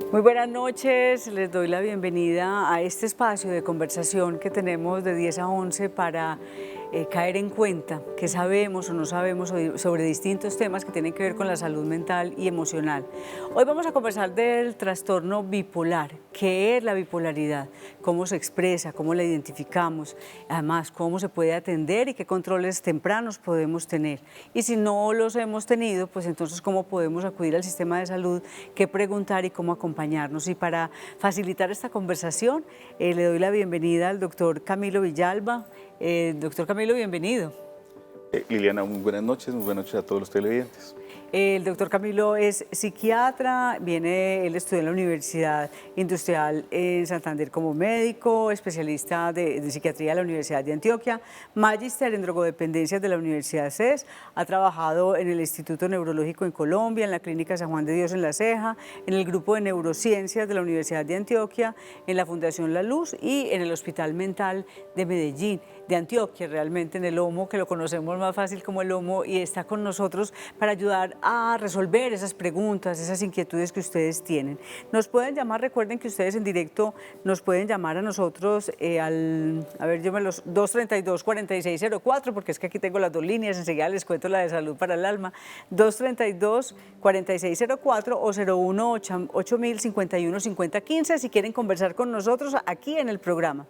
Muy buenas noches, les doy la bienvenida a este espacio de conversación que tenemos de 10 a 11 para caer en cuenta que sabemos o no sabemos sobre distintos temas que tienen que ver con la salud mental y emocional. Hoy vamos a conversar del trastorno bipolar. ¿Qué es la bipolaridad? ¿Cómo se expresa? ¿Cómo la identificamos? Además, ¿cómo se puede atender y qué controles tempranos podemos tener? Y si no los hemos tenido, pues entonces ¿cómo podemos acudir al sistema de salud? ¿Qué preguntar y cómo acompañarnos? Y para facilitar esta conversación, le doy la bienvenida al doctor Camilo Villalba. Doctor Camilo, bienvenido. Liliana, muy buenas noches a todos los televidentes. El doctor Camilo es psiquiatra, él estudió en la Universidad Industrial en Santander como médico, especialista de psiquiatría de la Universidad de Antioquia, magíster en drogodependencias de la Universidad CES, ha trabajado en el Instituto Neurológico en Colombia, en la Clínica San Juan de Dios en La Ceja, en el Grupo de Neurociencias de la Universidad de Antioquia, en la Fundación La Luz y en el Hospital Mental de Medellín, de Antioquia, realmente en el Lomo, que lo conocemos más fácil como el Lomo, y está con nosotros para ayudar a resolver esas preguntas, esas inquietudes que ustedes tienen. Nos pueden llamar, recuerden que ustedes en directo nos pueden llamar a nosotros al 232-4604, porque es que aquí tengo las dos líneas, enseguida les cuento la de Salud para el Alma, 232-4604 o 018-8051-5015 si quieren conversar con nosotros aquí en el programa.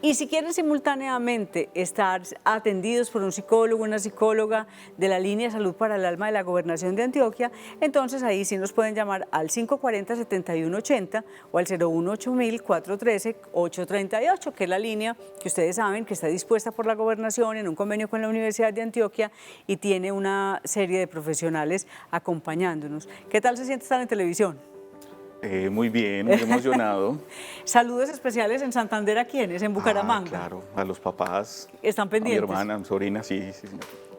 Y si quieren simultáneamente estar atendidos por un psicólogo, una psicóloga de la línea Salud para el Alma de la Gobernación de Antioquia, entonces ahí sí nos pueden llamar al 540-7180 o al 018-413-838, que es la línea que ustedes saben que está dispuesta por la Gobernación en un convenio con la Universidad de Antioquia y tiene una serie de profesionales acompañándonos. ¿Qué tal se siente estar en televisión? Muy bien, muy emocionado. Saludos especiales en Santander, ¿a quiénes? En Bucaramanga. Claro, a los papás. ¿Están pendientes? A mi hermana, a mi sobrina, sí.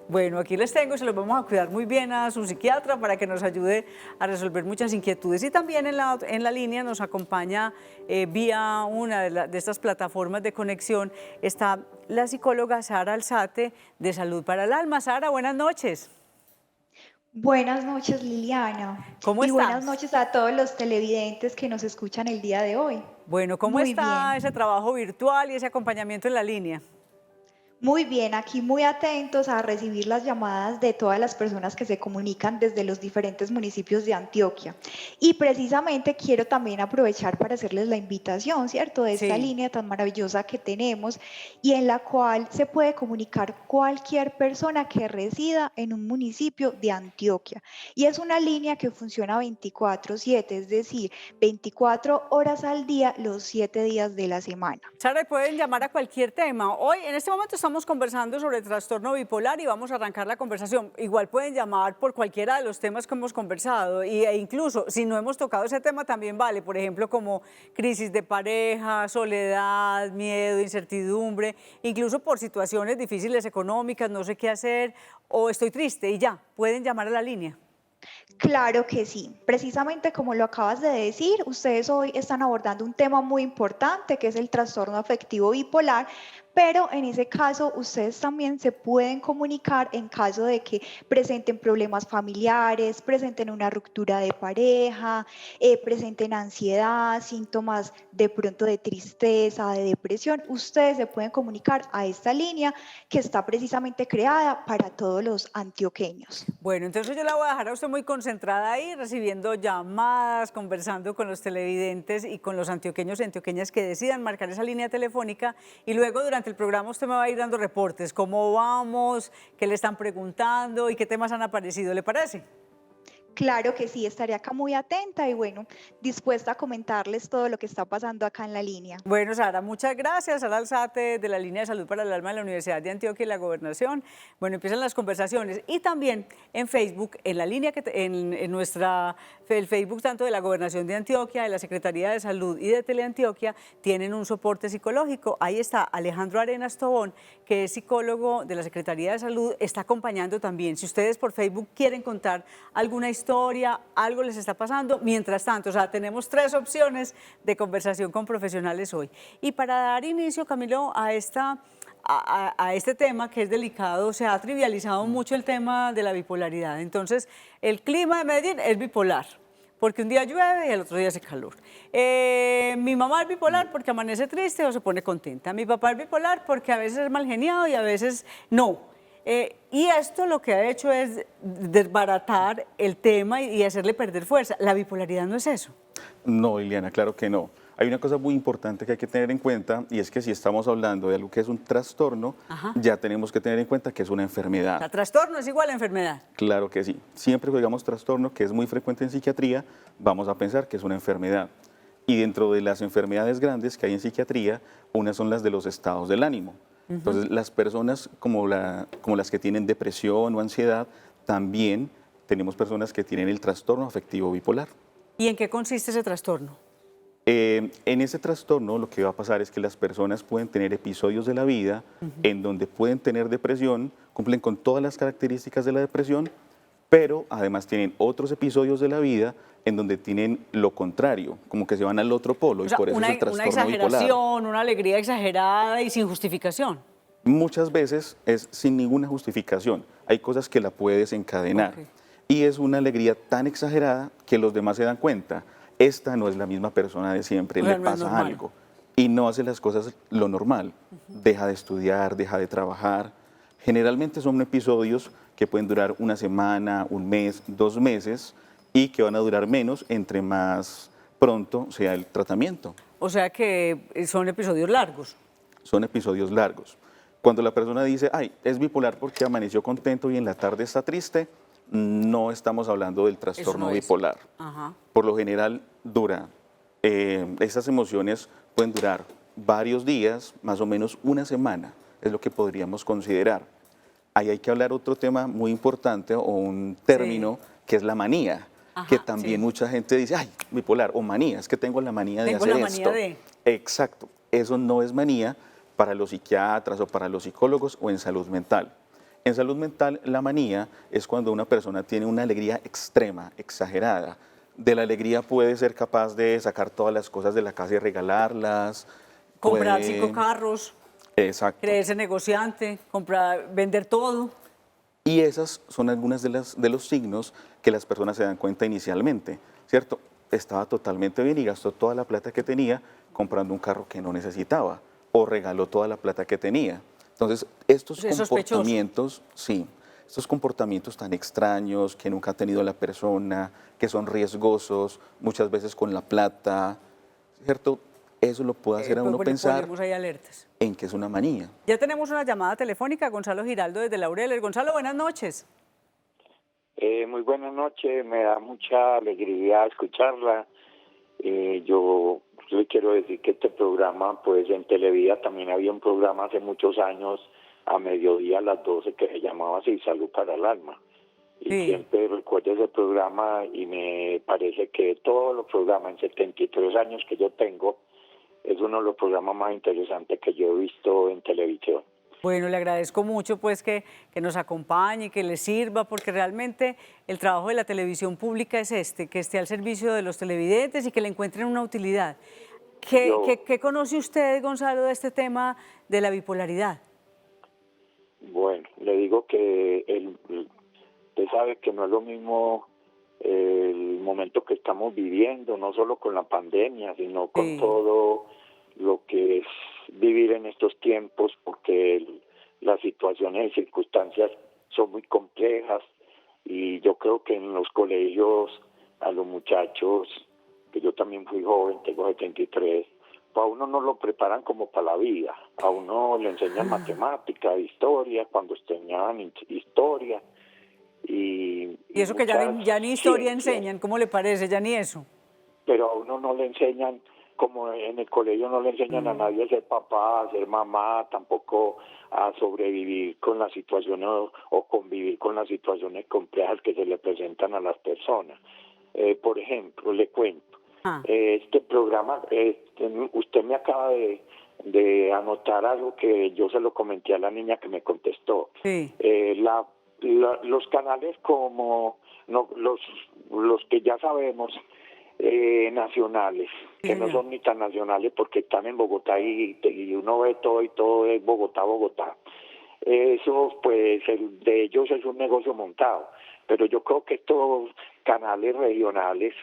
Bueno, aquí les tengo y se los vamos a cuidar muy bien a su psiquiatra para que nos ayude a resolver muchas inquietudes. Y también en la línea nos acompaña vía una de estas plataformas de conexión, está la psicóloga Sara Alzate de Salud para el Alma. Sara, buenas noches. Buenas noches, Liliana. ¿Cómo y estás? Buenas noches a todos los televidentes que nos escuchan el día de hoy. Bueno, ¿cómo Muy está bien. ese trabajo virtual y ese acompañamiento en la línea? Muy bien, aquí muy atentos a recibir las llamadas de todas las personas que se comunican desde los diferentes municipios de Antioquia. Y precisamente quiero también aprovechar para hacerles la invitación, ¿cierto? De esta línea tan maravillosa que tenemos y en la cual se puede comunicar cualquier persona que resida en un municipio de Antioquia. Y es una línea que funciona 24/7, es decir, 24 horas al día, los 7 días de la semana. Sara, pueden llamar a cualquier tema. Hoy, en este momento, estamos conversando sobre el trastorno bipolar y vamos a arrancar la conversación. Igual pueden llamar por cualquiera de los temas que hemos conversado e incluso si no hemos tocado ese tema también vale, por ejemplo, como crisis de pareja, soledad, miedo, incertidumbre, incluso por situaciones difíciles económicas, no sé qué hacer o estoy triste y ya, pueden llamar a la línea. Claro que sí. Precisamente como lo acabas de decir, ustedes hoy están abordando un tema muy importante que es el trastorno afectivo bipolar, pero en ese caso ustedes también se pueden comunicar en caso de que presenten problemas familiares, presenten una ruptura de pareja, presenten ansiedad, síntomas de pronto de tristeza, de depresión. Ustedes se pueden comunicar a esta línea que está precisamente creada para todos los antioqueños. Bueno, entonces yo la voy a dejar a usted muy concentrada ahí, recibiendo llamadas, conversando con los televidentes y con los antioqueños y antioqueñas que decidan marcar esa línea telefónica y luego durante el programa usted me va a ir dando reportes, cómo vamos, qué le están preguntando y qué temas han aparecido, ¿le parece? Claro que sí, estaré acá muy atenta y bueno, dispuesta a comentarles todo lo que está pasando acá en la línea. Bueno, Sara, muchas gracias. Sara Alzate, de la Línea de Salud para el Alma de la Universidad de Antioquia y la Gobernación. Bueno, empiezan las conversaciones. Y también en Facebook, en la línea en nuestra, el Facebook tanto de la Gobernación de Antioquia, de la Secretaría de Salud y de Teleantioquia, tienen un soporte psicológico. Ahí está Alejandro Arenas Tobón, que es psicólogo de la Secretaría de Salud, está acompañando también. Si ustedes por Facebook quieren contar alguna historia, algo les está pasando, mientras tanto, o sea, tenemos 3 opciones de conversación con profesionales hoy. Y para dar inicio, Camilo, a este tema que es delicado, se ha trivializado mucho el tema de la bipolaridad. Entonces, el clima de Medellín es bipolar, porque un día llueve y el otro día hace calor. Mi mamá es bipolar porque amanece triste o se pone contenta. Mi papá es bipolar porque a veces es mal geniado y a veces no. Y esto lo que ha hecho es desbaratar el tema y hacerle perder fuerza. La bipolaridad no es eso. No, Liliana, claro que no. Hay una cosa muy importante que hay que tener en cuenta y es que si estamos hablando de algo que es un trastorno, ya tenemos que tener en cuenta que es una enfermedad. ¿El trastorno es igual a enfermedad? Claro que sí. Siempre que digamos trastorno, que es muy frecuente en psiquiatría, vamos a pensar que es una enfermedad. Y dentro de las enfermedades grandes que hay en psiquiatría, unas son las de los estados del ánimo. Entonces, las personas como las que tienen depresión o ansiedad, también tenemos personas que tienen el trastorno afectivo bipolar. ¿Y en qué consiste ese trastorno? En ese trastorno lo que va a pasar es que las personas pueden tener episodios de la vida en donde pueden tener depresión, cumplen con todas las características de la depresión, pero además tienen otros episodios de la vida en donde tienen lo contrario, como que se van al otro polo, y por eso es el trastorno una exageración, bipolar. una alegría exagerada y sin justificación. Muchas veces es sin ninguna justificación, hay cosas que la puede desencadenar. Ok. Y es una alegría tan exagerada que los demás se dan cuenta. Esta no es la misma persona de siempre, O sea, le no es pasa normal. algo y no hace las cosas lo normal. Deja de estudiar, deja de trabajar. Generalmente son episodios que pueden durar una semana, un mes, 2 meses y que van a durar menos entre más pronto sea el tratamiento. O sea que son episodios largos. Son episodios largos. Cuando la persona dice, ay, es bipolar porque amaneció contento y en la tarde está triste, no estamos hablando del trastorno no es. bipolar. Ajá. Por lo general dura, esas emociones pueden durar varios días, más o menos una semana, es lo que podríamos considerar. Ahí hay que hablar otro tema muy importante o un término que es la manía, Ajá, que también sí. mucha gente dice, ay, bipolar o manía, es que tengo la manía de Tengo hacer la manía esto. de. Exacto, eso no es manía para los psiquiatras o para los psicólogos o en salud mental. En salud mental, la manía es cuando una persona tiene una alegría extrema, exagerada. De la alegría puede ser capaz de sacar todas las cosas de la casa y regalarlas. Comprar puede- 5 carros, Exacto. creerse negociante, vender todo. Y esas son algunas de los signos que las personas se dan cuenta inicialmente, ¿cierto? Estaba totalmente bien y gastó toda la plata que tenía comprando un carro que no necesitaba o regaló toda la plata que tenía. Entonces, estos Es sospechoso. comportamientos, sí, estos comportamientos tan extraños que nunca ha tenido la persona, que son riesgosos, muchas veces con la plata, ¿cierto? Eso lo puede hacer a uno pensar Ponemos ahí alertas. en que es una manía. Ya tenemos una llamada telefónica, Gonzalo Giraldo desde Laureles. Gonzalo, buenas noches. Muy buenas noches, me da mucha alegría escucharla. Yo le quiero decir que este programa, pues en Televida también había un programa hace muchos años, a mediodía a las 12, que se llamaba así, Salud para el Alma. Y Sí. siempre recuerdo ese programa y me parece que todos los programas en 73 años que yo tengo, es uno de los programas más interesantes que yo he visto en televisión. Bueno, le agradezco mucho pues que nos acompañe, que le sirva, porque realmente el trabajo de la televisión pública es que esté al servicio de los televidentes y que le encuentren una utilidad. ¿Qué conoce usted, Gonzalo, de este tema de la bipolaridad? Bueno, le digo que usted sabe que no es lo mismo el momento que estamos viviendo, no solo con la pandemia, sino con Sí. todo lo que es vivir en estos tiempos, porque las situaciones y circunstancias son muy complejas, y yo creo que en los colegios a los muchachos, que yo también fui joven, tengo 73, a uno no lo preparan como para la vida, a uno le enseñan matemática, historia, cuando enseñaban historia, Y eso que ya ni historia ciencias. enseñan, ¿cómo le parece? Ya ni eso. Pero a uno no le enseñan, como en el colegio no le enseñan a nadie a ser papá, a ser mamá, tampoco a sobrevivir con las situaciones o convivir con las situaciones complejas que se le presentan a las personas. Por ejemplo, le cuento, este programa, usted me acaba de anotar algo que yo se lo comenté a la niña que me contestó. Sí. Los canales como los que ya sabemos, nacionales, que no son ni tan nacionales porque están en Bogotá y uno ve todo y todo es Bogotá, Bogotá. Eso, pues, de ellos es un negocio montado, pero yo creo que estos canales regionales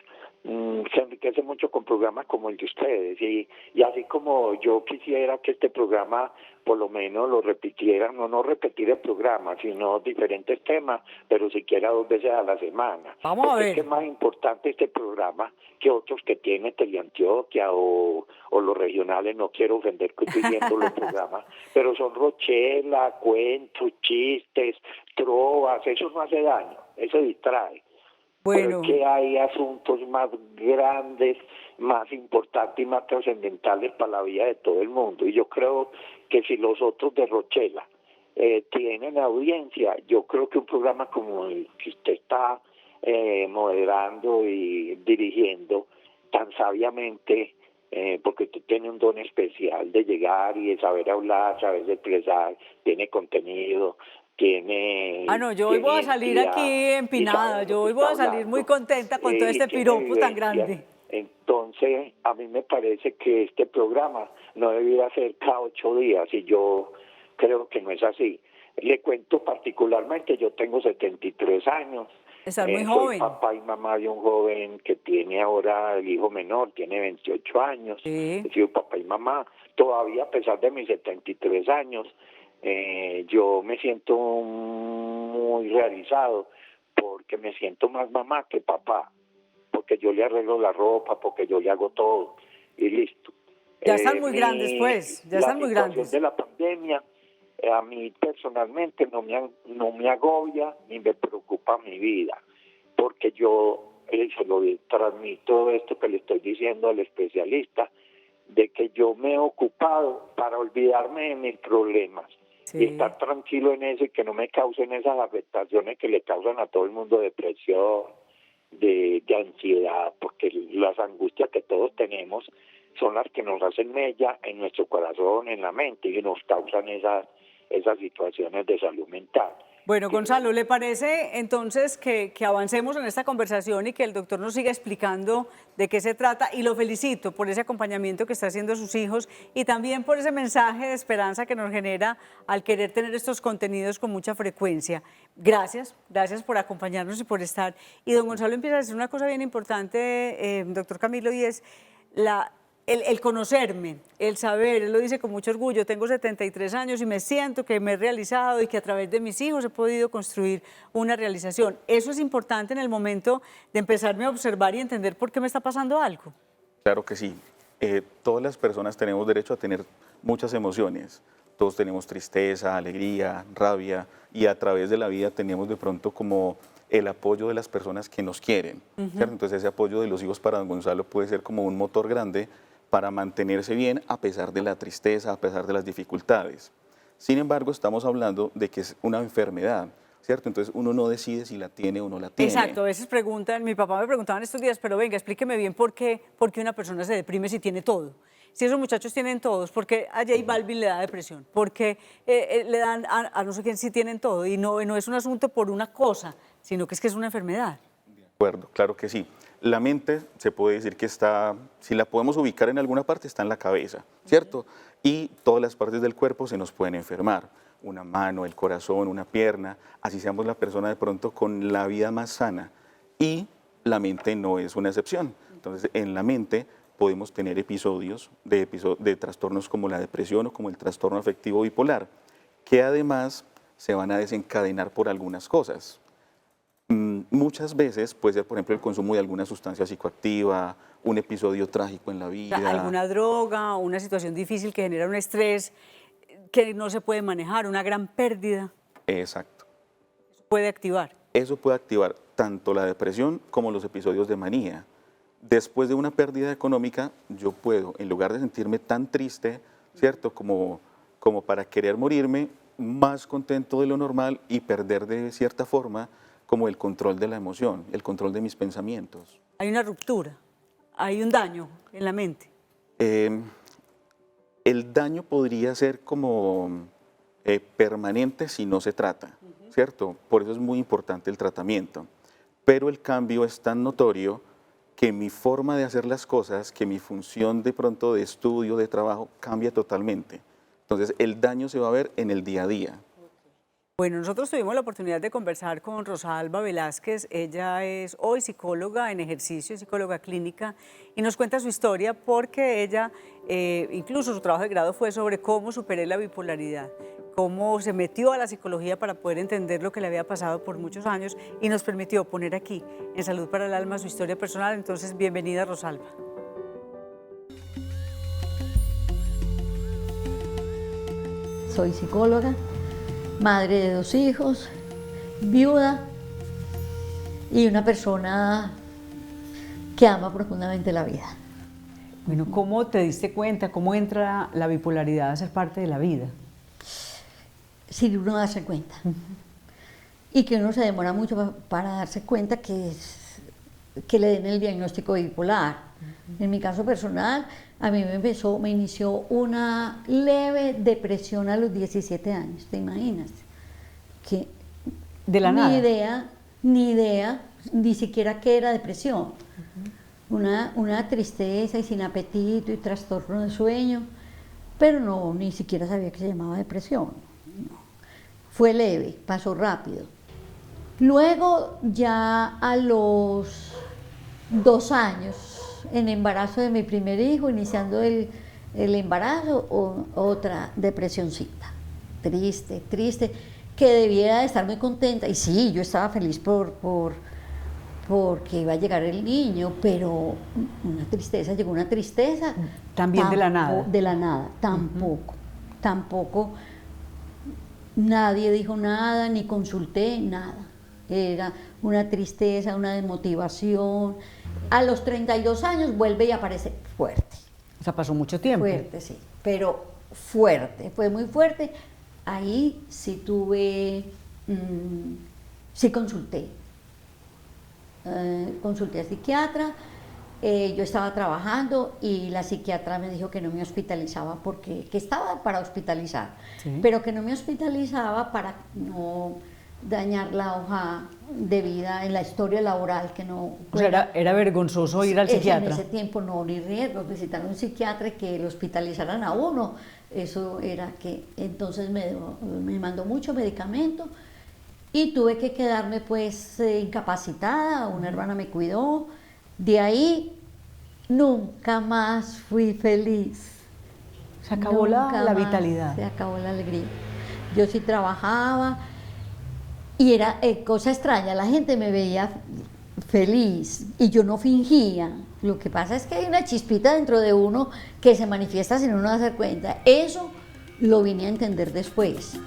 se enriquecen mucho con programas como el de ustedes y así como yo quisiera que este programa por lo menos lo repitieran, no repetir el programa, sino diferentes temas, pero siquiera 2 veces a la semana. Vamos a ver. Es que es más importante este programa que otros que tiene Teleantioquia o los regionales, no quiero ofender que estoy viendo los programas, pero son rochela, cuentos, chistes, trovas, eso no hace daño, eso distrae. Bueno. Pero es que hay asuntos más grandes, más importantes y más trascendentales para la vida de todo el mundo. Y yo creo que si los otros de Rochela tienen audiencia, yo creo que un programa como el que usted está moderando y dirigiendo tan sabiamente, porque usted tiene un don especial de llegar y de saber hablar, saber expresar, tiene contenido, tiene... No, yo hoy voy a salir aquí empinada, yo hoy voy a salir muy contenta con todo este piropo tan grande. Entonces, a mí me parece que este programa no debiera ser cada 8 días y yo creo que no es así. Le cuento particularmente, yo tengo 73 años. Estás muy joven. Soy papá y mamá de un joven que tiene ahora el hijo menor, tiene 28 años. Sí. He sido papá y mamá. Todavía, a pesar de mis 73 años, yo me siento muy realizado porque me siento más mamá que papá, porque yo le arreglo la ropa, porque yo le hago todo y listo. Ya están muy grandes, pues, ya están muy grandes. La situación de la pandemia a mí personalmente no me agobia ni me preocupa mi vida, porque yo se lo transmito esto que le estoy diciendo al especialista, de que yo me he ocupado para olvidarme de mis problemas. Sí. Y estar tranquilo en eso y que no me causen esas afectaciones que le causan a todo el mundo, depresión, de ansiedad, porque las angustias que todos tenemos son las que nos hacen mella en nuestro corazón, en la mente y nos causan esas situaciones de salud mental. Bueno, Gonzalo, ¿le parece entonces que avancemos en esta conversación y que el doctor nos siga explicando de qué se trata? Y lo felicito por ese acompañamiento que está haciendo a sus hijos y también por ese mensaje de esperanza que nos genera al querer tener estos contenidos con mucha frecuencia. Gracias por acompañarnos y por estar. Y don Gonzalo empieza a decir una cosa bien importante, doctor Camilo, y es el conocerme, el saber. Él lo dice con mucho orgullo: tengo 73 años y me siento que me he realizado y que a través de mis hijos he podido construir una realización. Eso es importante en el momento de empezarme a observar y entender por qué me está pasando algo. Claro que sí. Todas las personas tenemos derecho a tener muchas emociones. Todos tenemos tristeza, alegría, rabia, y a través de la vida tenemos de pronto como el apoyo de las personas que nos quieren. ¿Cierto? Entonces ese apoyo de los hijos para don Gonzalo puede ser como un motor grande para mantenerse bien a pesar de la tristeza, a pesar de las dificultades. Sin embargo, estamos hablando de que es una enfermedad, ¿cierto? Entonces uno no decide si la tiene o no la tiene. Exacto, a veces preguntan, mi papá me preguntaba en estos días, pero venga, explíqueme bien por qué una persona se deprime si tiene todo. Si esos muchachos tienen todos, ¿por qué a J Balvin le da depresión? ¿Por qué le dan a no sé quién si tienen todo? Y no es un asunto por una cosa, sino que es una enfermedad. De acuerdo, claro que sí. La mente se puede decir que está, si la podemos ubicar en alguna parte, está en la cabeza, ¿cierto? Y todas las partes del cuerpo se nos pueden enfermar. Una mano, el corazón, una pierna, así seamos la persona de pronto con la vida más sana. Y la mente no es una excepción. Entonces, en la mente podemos tener episodios de trastornos como la depresión o como el trastorno afectivo bipolar, que además se van a desencadenar por algunas cosas. Muchas veces puede ser, por ejemplo, el consumo de alguna sustancia psicoactiva, un episodio trágico en la vida. Alguna droga, una situación difícil que genera un estrés que no se puede manejar, una gran pérdida. Exacto. Eso puede activar. eso puede activar tanto la depresión como los episodios de manía. Después de una pérdida económica, yo puedo, en lugar de sentirme tan triste, ¿cierto? Como para querer morirme, más contento de lo normal y perder de cierta forma como el control de la emoción, el control de mis pensamientos. Hay una ruptura, hay un daño en la mente. El daño podría ser como permanente si no se trata, ¿cierto? Por eso es muy importante el tratamiento. Pero el cambio es tan notorio que mi forma de hacer las cosas, que mi función de pronto de estudio, de trabajo, cambia totalmente. Entonces el daño se va a ver en el día a día. Bueno, nosotros tuvimos la oportunidad de conversar con Rosalba Velázquez. Ella es hoy psicóloga en ejercicio, psicóloga clínica, y nos cuenta su historia porque ella, incluso su trabajo de grado fue sobre cómo superé la bipolaridad, cómo se metió a la psicología para poder entender lo que le había pasado por muchos años y nos permitió poner aquí, en Salud para el Alma, su historia personal. Entonces, bienvenida, Rosalba. Soy psicóloga, madre de 2 hijos, viuda y una persona que ama profundamente la vida. Bueno, ¿cómo te diste cuenta? ¿Cómo entra la bipolaridad a ser parte de la vida? Sin uno darse cuenta. Y que uno se demora mucho para darse cuenta que le den el diagnóstico bipolar. En mi caso personal, a mí me inició una leve depresión a los 17 años, ¿te imaginas? Que De la nada. Ni idea, ni siquiera qué era depresión. Una tristeza y sin apetito y trastorno de sueño, pero no, ni siquiera sabía que se llamaba depresión. No. Fue leve, pasó rápido. Luego, ya a los 2 años, en embarazo de mi primer hijo, iniciando el embarazo, otra depresioncita, triste, que debiera de estar muy contenta. Y sí, yo estaba feliz porque iba a llegar el niño, pero llegó una tristeza. También de la nada. De la nada, tampoco. Nadie dijo nada, ni consulté nada. Era una tristeza, una desmotivación. A los 32 años vuelve y aparece fuerte. O sea, pasó mucho tiempo. Fuerte, sí, pero fuerte, fue muy fuerte. Ahí sí sí consulté. Consulté a psiquiatra. Yo estaba trabajando y la psiquiatra me dijo que no me hospitalizaba porque que estaba para hospitalizar, Sí. pero que no me hospitalizaba para no dañar la hoja de vida en la historia laboral, que no... O sea, era vergonzoso ir al psiquiatra. En ese tiempo no, ni riesgo, visitar a un psiquiatra y que lo hospitalizaran a uno, eso era que... Entonces me mandó mucho medicamento y tuve que quedarme pues incapacitada, una hermana me cuidó. De ahí nunca más fui feliz. Se acabó la Nunca más vitalidad. Se acabó la alegría. Yo sí trabajaba y era cosa extraña, la gente me veía feliz y yo no fingía. Lo que pasa es que hay una chispita dentro de uno que se manifiesta sin uno darse cuenta. Eso lo vine a entender después.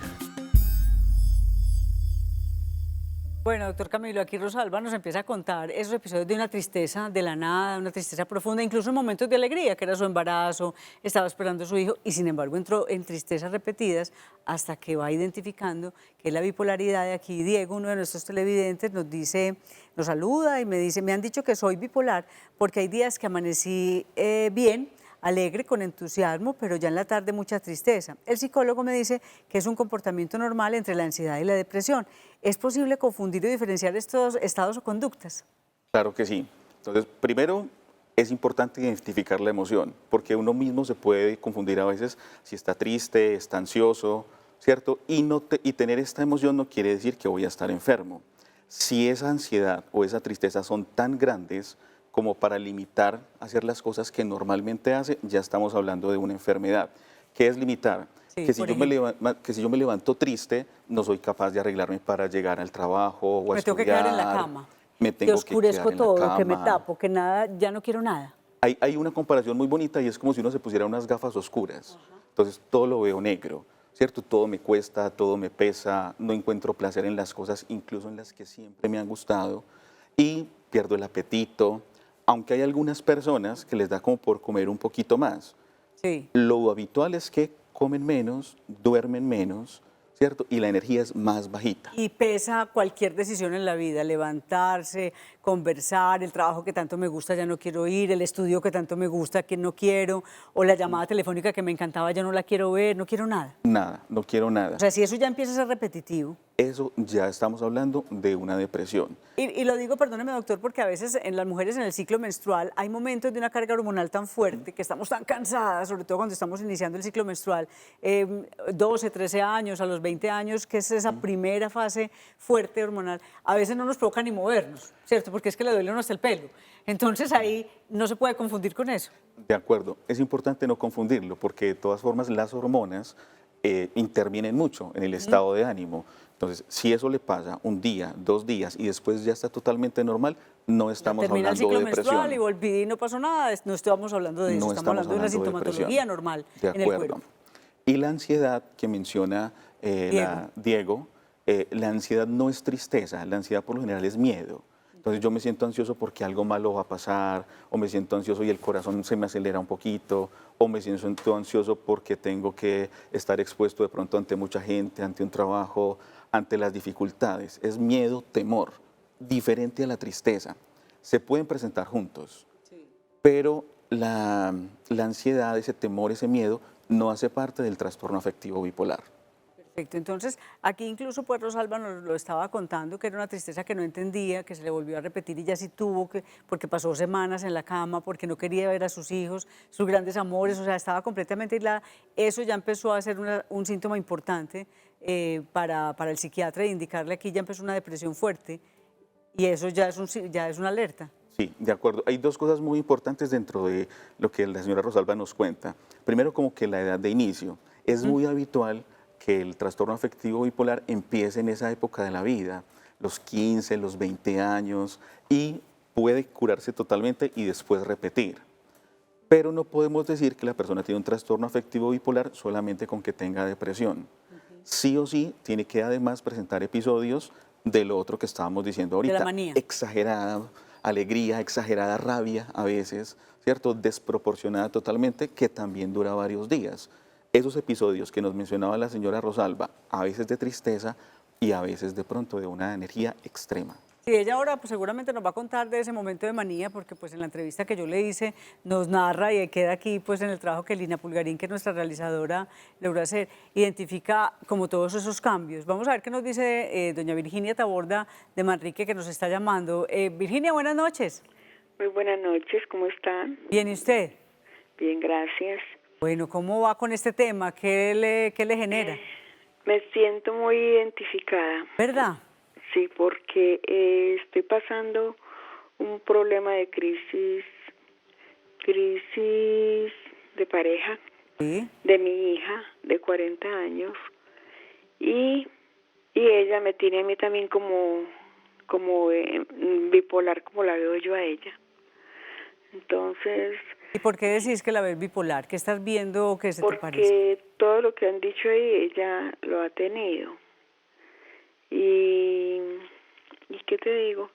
Bueno, doctor Camilo, aquí Rosalba nos empieza a contar esos episodios de una tristeza de la nada, una tristeza profunda, incluso en momentos de alegría, que era su embarazo, estaba esperando a su hijo y sin embargo entró en tristezas repetidas hasta que va identificando que es la bipolaridad. De aquí Diego, uno de nuestros televidentes, nos dice, nos saluda y me dice, me han dicho que soy bipolar porque hay días que amanecí bien, alegre, con entusiasmo, pero ya en la tarde mucha tristeza. El psicólogo me dice que es un comportamiento normal entre la ansiedad y la depresión. ¿Es posible confundir y diferenciar estos estados o conductas? Claro que sí. Entonces, primero es importante identificar la emoción, porque uno mismo se puede confundir a veces si está triste, está ansioso, ¿cierto? Y tener esta emoción no quiere decir que voy a estar enfermo. Si esa ansiedad o esa tristeza son tan grandes como para limitar hacer las cosas que normalmente hace, ya estamos hablando de una enfermedad. ¿Qué es limitar? Sí, que si yo me levanto triste, no soy capaz de arreglarme para llegar al trabajo o a Me tengo que estudiar. quedar en la cama. Me Que tengo oscurezco que quedar en la todo, que me cama. tapo, que nada, ya no quiero nada. Hay una comparación muy bonita y es como si uno se pusiera unas gafas oscuras. Entonces todo lo veo negro, ¿cierto? Todo me cuesta, todo me pesa, no encuentro placer en las cosas, incluso en las que siempre me han gustado, y pierdo el apetito, aunque hay algunas personas que les da como por comer un poquito más. Sí. Lo habitual es que comen menos, duermen menos, ¿cierto? Y la energía es más bajita. Y pesa cualquier decisión en la vida, levantarse, conversar, el trabajo que tanto me gusta ya no quiero ir, el estudio que tanto me gusta que no quiero, o la llamada telefónica que me encantaba ya no la quiero ver, no quiero nada. Nada, no quiero nada. O sea, si eso ya empieza a ser repetitivo. Eso ya estamos hablando de una depresión. Y lo digo, perdóneme doctor, porque a veces en las mujeres en el ciclo menstrual hay momentos de una carga hormonal tan fuerte que estamos tan cansadas, sobre todo cuando estamos iniciando el ciclo menstrual, 12, 13 años, a los 20 años, que es esa primera fase fuerte hormonal, a veces no nos provoca ni movernos, ¿cierto? Porque es que le duele a uno hasta el pelo. Entonces ahí no se puede confundir con eso. De acuerdo, es importante no confundirlo porque de todas formas las hormonas intervienen mucho en el estado de ánimo. Entonces, si eso le pasa un día, 2 días y después ya está totalmente normal, no estamos Termina el hablando ciclo de menstrual y depresión. volví y no pasó nada, no estamos hablando de eso, No estamos hablando de una depresión. sintomatología normal De en el acuerdo. cuerpo. Y la ansiedad que menciona Diego, la ansiedad no es tristeza, la ansiedad por lo general es miedo. Entonces yo me siento ansioso porque algo malo va a pasar, o me siento ansioso y el corazón se me acelera un poquito, o me siento ansioso porque tengo que estar expuesto de pronto ante mucha gente, ante un trabajo, ante las dificultades. Es miedo, temor, diferente a la tristeza. Se pueden presentar juntos, pero la ansiedad, ese temor, ese miedo, no hace parte del trastorno afectivo bipolar. Perfecto, entonces aquí incluso pues Rosalba nos lo estaba contando, que era una tristeza que no entendía, que se le volvió a repetir y ya sí tuvo que, porque pasó semanas en la cama, porque no quería ver a sus hijos, sus grandes amores, o sea, estaba completamente aislada. Eso ya empezó a ser un síntoma importante para el psiquiatra e indicarle aquí ya empezó una depresión fuerte y eso ya es una alerta. Sí, de acuerdo. Hay 2 cosas muy importantes dentro de lo que la señora Rosalba nos cuenta. Primero, como que la edad de inicio. Es muy habitual que el trastorno afectivo bipolar empiece en esa época de la vida, los 15, los 20 años, y puede curarse totalmente y después repetir. Pero no podemos decir que la persona tiene un trastorno afectivo bipolar solamente con que tenga depresión. Sí o sí tiene que además presentar episodios de lo otro que estábamos diciendo ahorita. De la manía. Exagerada alegría, exagerada rabia a veces, ¿cierto? Desproporcionada totalmente, que también dura varios días. Esos episodios que nos mencionaba la señora Rosalba, a veces de tristeza y a veces de pronto de una energía extrema. Sí, ella ahora pues, seguramente nos va a contar de ese momento de manía, porque pues en la entrevista que yo le hice nos narra y queda aquí pues en el trabajo que Lina Pulgarín, que es nuestra realizadora, logró hacer, identifica como todos esos cambios. Vamos a ver qué nos dice doña Virginia Taborda de Manrique, que nos está llamando. Virginia, buenas noches. Muy buenas noches, ¿cómo están? Bien, ¿y usted? Bien, gracias. Bueno, ¿cómo va con este tema? ¿Qué le genera? Me siento muy identificada. ¿Verdad? Sí, porque estoy pasando un problema de crisis de pareja, Sí. de mi hija de 40 años, y ella me tiene a mí también como bipolar, como la veo yo a ella. Entonces... ¿Y por qué decís que la ves bipolar? ¿Qué estás viendo o qué se te parece? Porque todo lo que han dicho ahí, ella lo ha tenido. ¿Y qué te digo?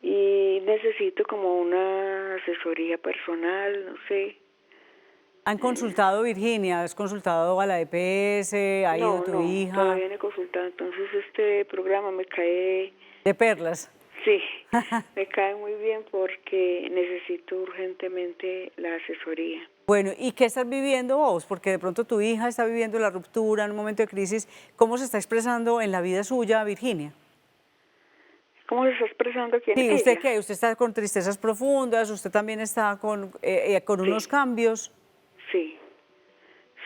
Y necesito como una asesoría personal, no sé. ¿Han consultado, Virginia? ¿Has consultado a la EPS? ¿Ha ido tu hija? Todavía no he consultado. Entonces este programa me cae... De perlas. Sí, me cae muy bien porque necesito urgentemente la asesoría. Bueno, ¿y qué estás viviendo vos? Porque de pronto tu hija está viviendo la ruptura en un momento de crisis. ¿Cómo se está expresando en la vida suya, Virginia? ¿Cómo se está expresando quién? Sí, ¿usted ella? qué? ¿Usted está con tristezas profundas? ¿Usted también está con unos cambios? Sí,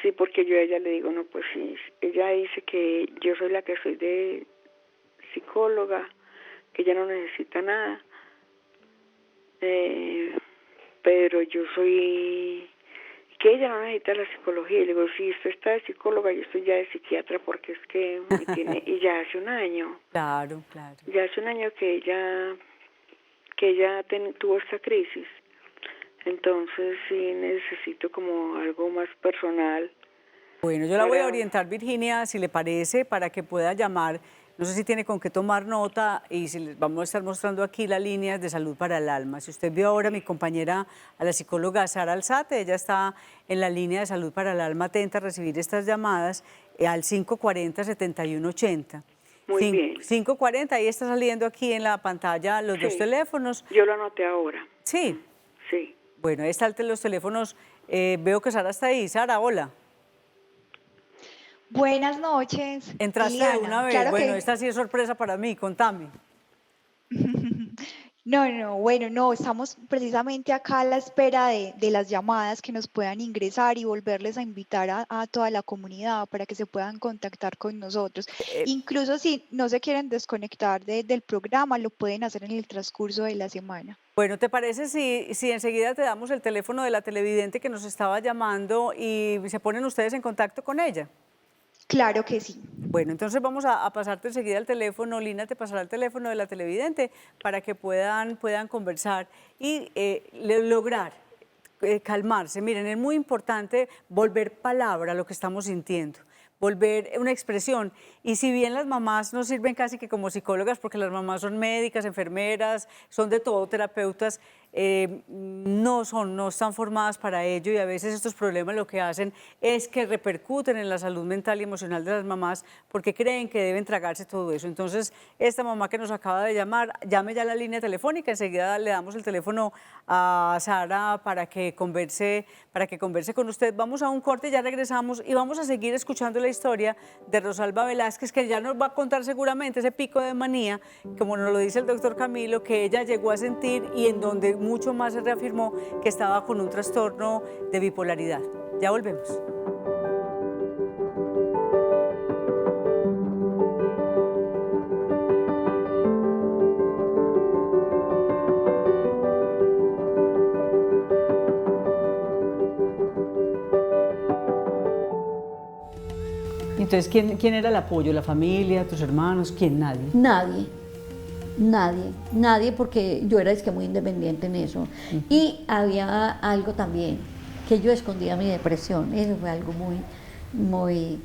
sí, porque yo a ella le digo, no, pues sí, ella dice que yo soy la que soy de psicóloga, que ella no necesita nada, pero yo soy, que ella no necesita la psicología. Y le digo, si usted está de psicóloga, yo estoy ya de psiquiatra, porque es que me tiene, y ya hace un año. Claro, claro. Ya hace un año que ella tuvo esta crisis. Entonces sí necesito como algo más personal Bueno, yo la voy a Para- orientar, Virginia, si le parece, para que pueda llamar. No sé si tiene con qué tomar nota y si les vamos a estar mostrando aquí las líneas de salud para el alma. Si usted vio ahora a mi compañera, a la psicóloga Sara Alzate, ella está en la línea de salud para el alma atenta a recibir estas llamadas al 540-7180. Muy bien. 540, ahí está saliendo aquí en la pantalla los dos Sí. teléfonos. Yo lo anoté ahora. Sí, Sí. bueno, ahí están los teléfonos. Veo que Sara está ahí. Sara, hola. Buenas noches. Entraste de Liliana. una vez. Claro Bueno, que esta sí es sorpresa para mí, contame. no, estamos precisamente acá a la espera de las llamadas que nos puedan ingresar y volverles a invitar a toda la comunidad para que se puedan contactar con nosotros. Incluso si no se quieren desconectar del programa, lo pueden hacer en el transcurso de la semana. Bueno, ¿te parece si enseguida te damos el teléfono de la televidente que nos estaba llamando y se ponen ustedes en contacto con ella? Claro que sí. Bueno, entonces vamos a pasarte enseguida el teléfono. Lina te pasará el teléfono de la televidente para que puedan conversar y lograr calmarse. Miren, es muy importante volver palabra a lo que estamos sintiendo, volver una expresión. Y si bien las mamás nos sirven casi que como psicólogas, porque las mamás son médicas, enfermeras, son de todo, terapeutas, no están formadas para ello, y a veces estos problemas lo que hacen es que repercuten en la salud mental y emocional de las mamás porque creen que deben tragarse todo eso. Entonces, esta mamá que nos acaba de llamar, llame ya a la línea telefónica, enseguida le damos el teléfono a Sara para que converse con usted. Vamos a un corte, ya regresamos y vamos a seguir escuchando la historia de Rosalba Velázquez, que ya nos va a contar seguramente ese pico de manía, como nos lo dice el doctor Camilo, que ella llegó a sentir y en donde mucho más se reafirmó que estaba con un trastorno de bipolaridad. Ya volvemos. Entonces, ¿quién era el apoyo? ¿La familia, tus hermanos? ¿Quién? Nadie. Nadie, porque yo era muy independiente en eso. Y había algo también, que yo escondía mi depresión. Eso fue algo muy,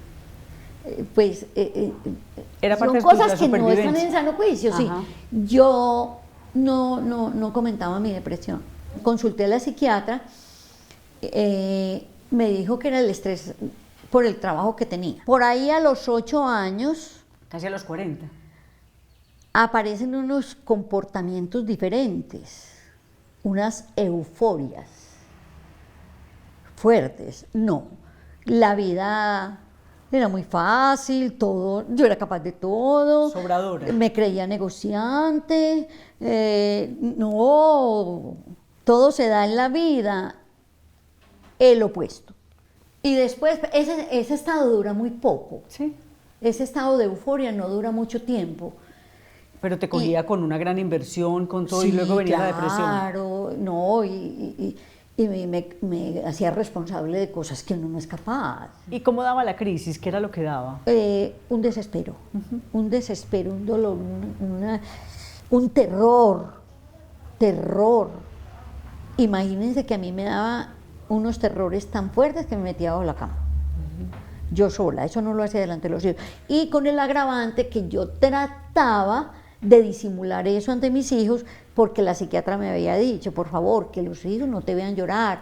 Era parte son de la cosas que no supervivencia. están en sano juicio, sí. Ajá. Yo no comentaba mi depresión. Consulté a la psiquiatra, me dijo que era el estrés por el trabajo que tenía. Por ahí a los 8 años, Casi a los 40. aparecen unos comportamientos diferentes, unas euforias fuertes. No, la vida era muy fácil, todo, yo era capaz de todo. Sobradora. Me creía negociante, no, todo se da en la vida el opuesto. Y después, ese estado dura muy poco. Sí. Ese estado de euforia no dura mucho tiempo. Pero te cogía con una gran inversión, con todo, y luego venía la depresión. Claro, no, y me hacía responsable de cosas que uno no es capaz. ¿Y cómo daba la crisis? ¿Qué era lo que daba? Un desespero, un dolor, un terror. Imagínense que a mí me daba unos terrores tan fuertes que me metía bajo la cama. Yo sola, eso no lo hacía delante de los hijos. Y con el agravante que yo trataba de disimular eso ante mis hijos, porque la psiquiatra me había dicho, por favor, que los hijos no te vean llorar.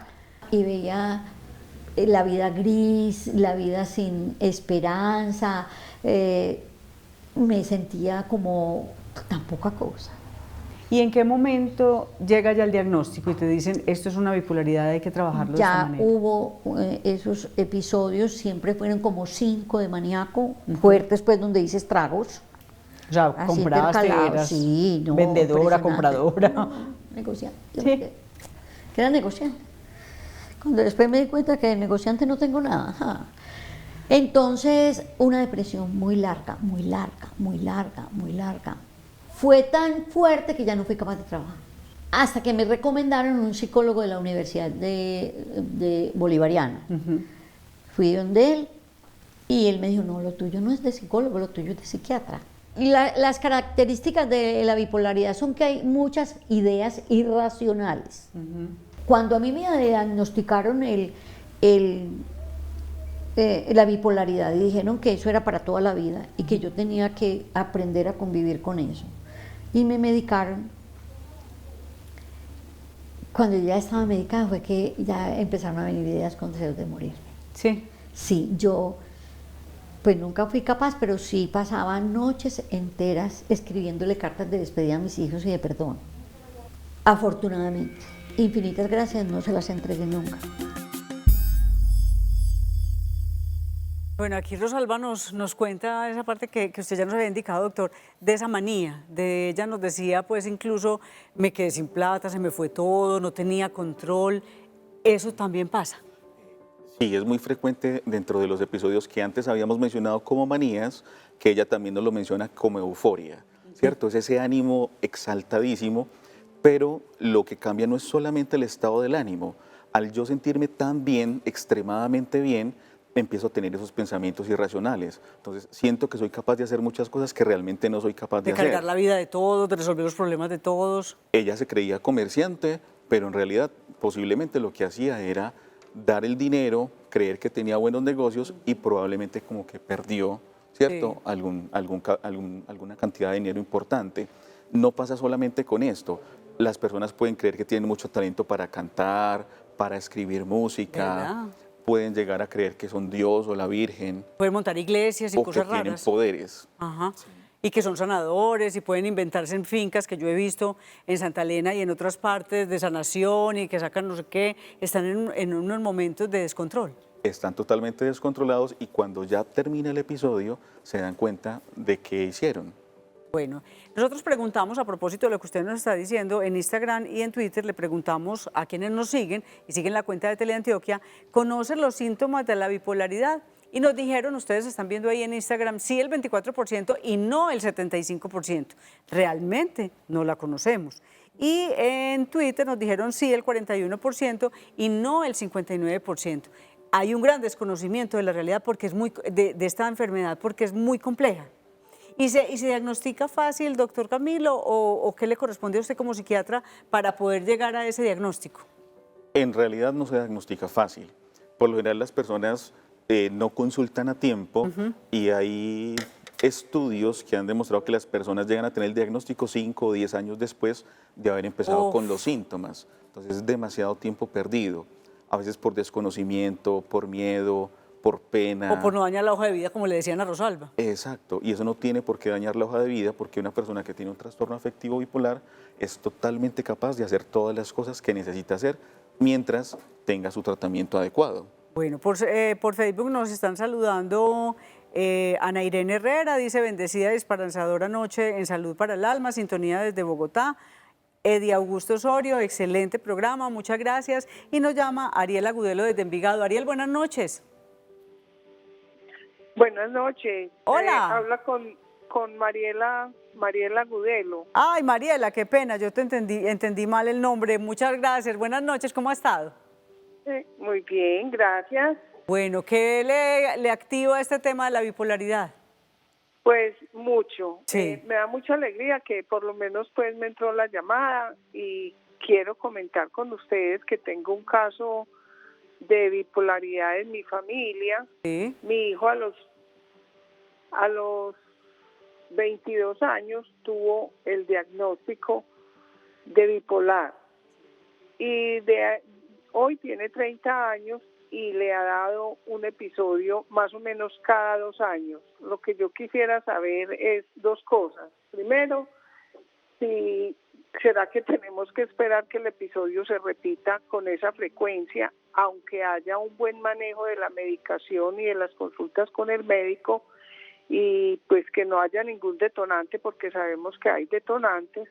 Y veía la vida gris, la vida sin esperanza, me sentía como tan poca cosa. ¿Y en qué momento llega ya el diagnóstico y te dicen, esto es una bipolaridad, hay que trabajarlo de esta Ya manera? hubo esos episodios, siempre fueron como 5 de maníaco, fuertes, pues, donde hice estragos. O sea, Así compraste, intercalados, eras sí, no, vendedora, impresionante. compradora. Negociante. Sí. Que era negociante. Cuando después me di cuenta que de negociante no tengo nada. Ajá. Entonces, una depresión muy larga. Fue tan fuerte que ya no fui capaz de trabajar. Hasta que me recomendaron un psicólogo de la Universidad de Bolivariana. Fui donde él y él me dijo, no, lo tuyo no es de psicólogo, lo tuyo es de psiquiatra. Y las características de la bipolaridad son que hay muchas ideas irracionales. Cuando a mí me diagnosticaron la bipolaridad y dijeron que eso era para toda la vida y que yo tenía que aprender a convivir con eso. Y me medicaron. Cuando yo ya estaba medicada fue que ya empezaron a venir ideas con deseos de morirme. Sí. Sí, yo pues nunca fui capaz, pero sí pasaba noches enteras escribiéndole cartas de despedida a mis hijos y de perdón. Afortunadamente, infinitas gracias, no se las entregué nunca. Bueno, aquí Rosalba nos cuenta esa parte que usted ya nos había indicado, doctor, de esa manía. De ella nos decía, pues incluso me quedé sin plata, se me fue todo, no tenía control. ¿Eso también pasa? Sí, es muy frecuente dentro de los episodios que antes habíamos mencionado como manías, que ella también nos lo menciona como euforia, ¿cierto? Es ese ánimo exaltadísimo, pero lo que cambia no es solamente el estado del ánimo. Al yo sentirme tan bien, extremadamente bien, empiezo a tener esos pensamientos irracionales. Entonces, siento que soy capaz de hacer muchas cosas que realmente no soy capaz de hacer. De cargar la vida de todos, de resolver los problemas de todos. Ella se creía comerciante, pero en realidad posiblemente lo que hacía era dar el dinero, creer que tenía buenos negocios y probablemente como que perdió, ¿cierto? Sí. Alguna cantidad de dinero importante. No pasa solamente con esto. Las personas pueden creer que tienen mucho talento para cantar, para escribir música. ¿Verdad? Pueden llegar a creer que son Dios o la Virgen. Pueden montar iglesias y o cosas que tienen raras. poderes. Ajá. Y que son sanadores y pueden inventarse en fincas que yo he visto en Santa Elena y en otras partes de sanación y que sacan no sé qué. Están en unos momentos de descontrol. Están totalmente descontrolados y cuando ya termina el episodio se dan cuenta de qué hicieron. Bueno, nosotros preguntamos a propósito de lo que usted nos está diciendo en Instagram y en Twitter, le preguntamos a quienes nos siguen y siguen la cuenta de Teleantioquia, ¿conocen los síntomas de la bipolaridad? Y nos dijeron, ustedes están viendo ahí en Instagram, sí el 24% y no el 75%. Realmente no la conocemos. Y en Twitter nos dijeron sí el 41% y no el 59%. Hay un gran desconocimiento de la realidad porque es de esta enfermedad porque es muy compleja. ¿Y se diagnostica fácil, doctor Camilo, o qué le corresponde a usted como psiquiatra para poder llegar a ese diagnóstico? En realidad no se diagnostica fácil. Por lo general las personas no consultan a tiempo y hay estudios que han demostrado que las personas llegan a tener el diagnóstico 5 o 10 años después de haber empezado con los síntomas. Entonces es demasiado tiempo perdido, a veces por desconocimiento, por miedo, por pena. O por no dañar la hoja de vida, como le decían a Rosalba. Exacto, y eso no tiene por qué dañar la hoja de vida porque una persona que tiene un trastorno afectivo bipolar es totalmente capaz de hacer todas las cosas que necesita hacer mientras tenga su tratamiento adecuado. Bueno, por Facebook nos están saludando Ana Irene Herrera, dice bendecida y esperanzadora noche en Salud para el Alma, sintonía desde Bogotá. Eddie Augusto Osorio, excelente programa, muchas gracias. Y nos llama Ariel Agudelo desde Envigado. Ariel, buenas noches. Buenas noches. Hola. Habla con Mariela Agudelo. Ay, Mariela, qué pena, yo te entendí mal el nombre. Muchas gracias, buenas noches, ¿cómo ha estado? Muy bien, gracias. Bueno, ¿qué le activa este tema de la bipolaridad? Pues mucho. Sí. Me da mucha alegría que por lo menos pues me entró la llamada y quiero comentar con ustedes que tengo un caso de bipolaridad en mi familia. Sí. Mi hijo a los 22 años tuvo el diagnóstico de bipolar y hoy tiene 30 años y le ha dado un episodio más o menos cada 2 años. Lo que yo quisiera saber es 2 cosas. Primero, si será que tenemos que esperar que el episodio se repita con esa frecuencia, aunque haya un buen manejo de la medicación y de las consultas con el médico, y pues que no haya ningún detonante, porque sabemos que hay detonantes.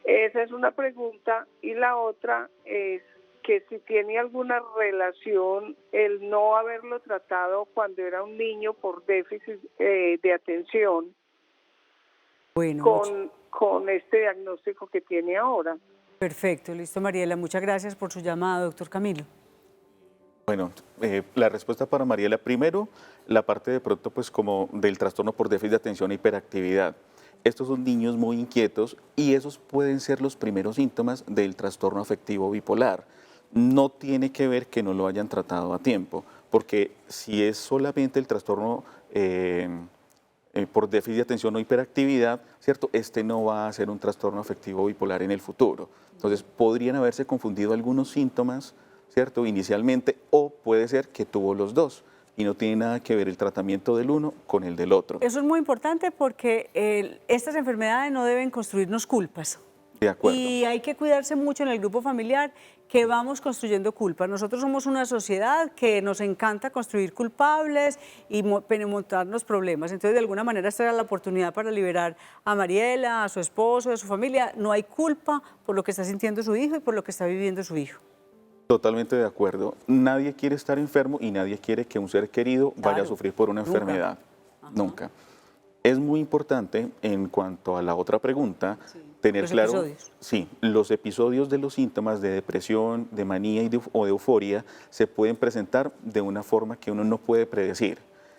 Esa es una pregunta. Y la otra es que si tiene alguna relación el no haberlo tratado cuando era un niño por déficit de atención Bueno, con este diagnóstico que tiene ahora. perfecto, listo, Mariela, muchas gracias por su llamada, doctor Camilo. Bueno, la respuesta para Mariela, primero, la parte de pronto pues como del trastorno por déficit de atención e hiperactividad. Estos son niños muy inquietos y esos pueden ser los primeros síntomas del trastorno afectivo bipolar. No tiene que ver que no lo hayan tratado a tiempo. porque si es solamente el trastorno por déficit de atención o hiperactividad, ¿cierto? Este no va a ser un trastorno afectivo bipolar en el futuro. Entonces, podrían haberse confundido algunos síntomas, ¿cierto? Inicialmente, o puede ser que tuvo los dos y no tiene nada que ver el tratamiento del uno con el del otro. Eso es muy importante porque estas enfermedades no deben construirnos culpas. De acuerdo. Y hay que cuidarse mucho en el grupo familiar que vamos construyendo culpas. Nosotros somos una sociedad que nos encanta construir culpables y montarnos problemas. Entonces, de alguna manera, esta era la oportunidad para liberar a Mariela, a su esposo, a su familia. No hay culpa por lo que está sintiendo su hijo y por lo que está viviendo su hijo. Totalmente de acuerdo. Nadie quiere estar enfermo y nadie quiere que un ser querido vaya a sufrir por una enfermedad. Nunca. Es muy importante, en cuanto a la otra pregunta, tener los claro episodios. Sí, los episodios de los síntomas de depresión, de manía o de euforia se pueden presentar de una forma que uno no puede predecir.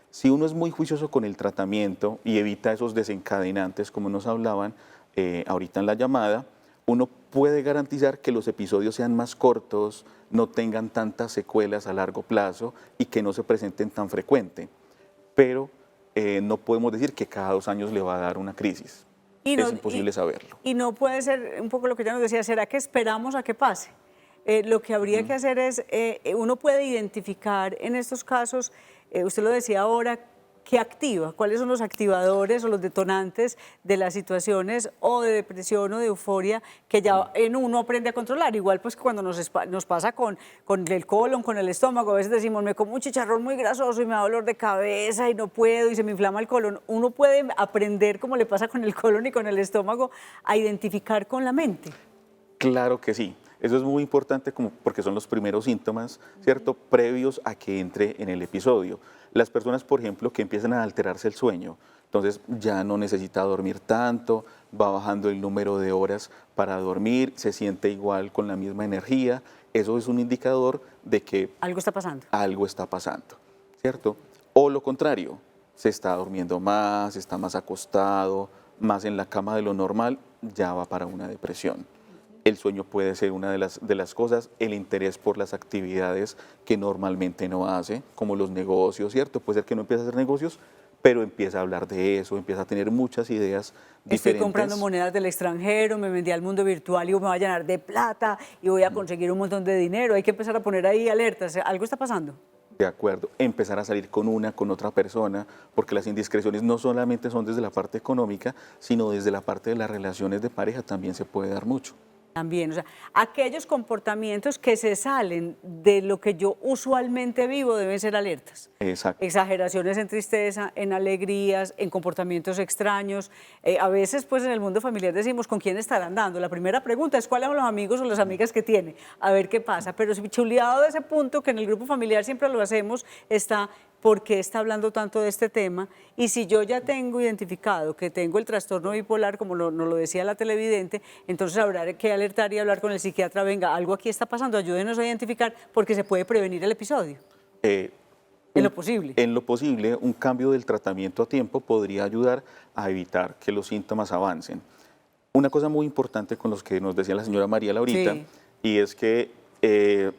Si uno es muy juicioso con el tratamiento y evita esos desencadenantes, como nos hablaban ahorita en la llamada, uno puede garantizar que los episodios sean más cortos, no tengan tantas secuelas a largo plazo y que no se presenten tan frecuente. Pero no podemos decir que cada 2 años le va a dar una crisis. Es imposible saberlo. Y no puede ser, un poco lo que ya nos decía, ¿será que esperamos a que pase? Lo que habría que hacer es, uno puede identificar en estos casos, usted lo decía ahora, ¿qué activa? ¿Cuáles son los activadores o los detonantes de las situaciones o de depresión o de euforia que ya en uno aprende a controlar? Igual pues que cuando nos pasa con el colon, con el estómago, a veces decimos, me como un chicharrón muy grasoso y me da dolor de cabeza y no puedo y se me inflama el colon. Uno puede aprender, como le pasa con el colon y con el estómago, a identificar con la mente. Claro que sí. Eso es muy importante porque son los primeros síntomas, ¿cierto?, previos a que entre en el episodio. Las personas, por ejemplo, que empiezan a alterarse el sueño, entonces ya no necesita dormir tanto, va bajando el número de horas para dormir, se siente igual con la misma energía, eso es un indicador de que algo está pasando. Algo está pasando, ¿cierto? O lo contrario, se está durmiendo más, está más acostado, más en la cama de lo normal, ya va para una depresión. El sueño puede ser una de las cosas, el interés por las actividades que normalmente no hace, como los negocios, ¿cierto? Puede ser que no empiece a hacer negocios, pero empieza a hablar de eso, empieza a tener muchas ideas diferentes. Estoy comprando monedas del extranjero, me vendí al mundo virtual y me voy a llenar de plata y voy a conseguir un montón de dinero. Hay que empezar a poner ahí alertas. ¿Algo está pasando? De acuerdo, empezar a salir con otra persona, porque las indiscreciones no solamente son desde la parte económica, sino desde la parte de las relaciones de pareja también se puede dar mucho. También, o sea, aquellos comportamientos que se salen de lo que yo usualmente vivo deben ser alertas. Exacto. Exageraciones en tristeza, en alegrías, en comportamientos extraños. A veces, pues en el mundo familiar decimos, ¿con quién estará andando? La primera pregunta es, ¿cuáles son los amigos o las amigas que tiene? A ver qué pasa. Pero chuleado de ese punto, que en el grupo familiar siempre lo hacemos, está... ¿Por qué está hablando tanto de este tema? Y si yo ya tengo identificado que tengo el trastorno bipolar, como nos lo decía la televidente, entonces habrá que alertar y hablar con el psiquiatra, venga, algo aquí está pasando, ayúdenos a identificar, porque se puede prevenir el episodio. En lo posible. En lo posible, un cambio del tratamiento a tiempo podría ayudar a evitar que los síntomas avancen. Una cosa muy importante con los que nos decía la señora María ahorita, sí, y es que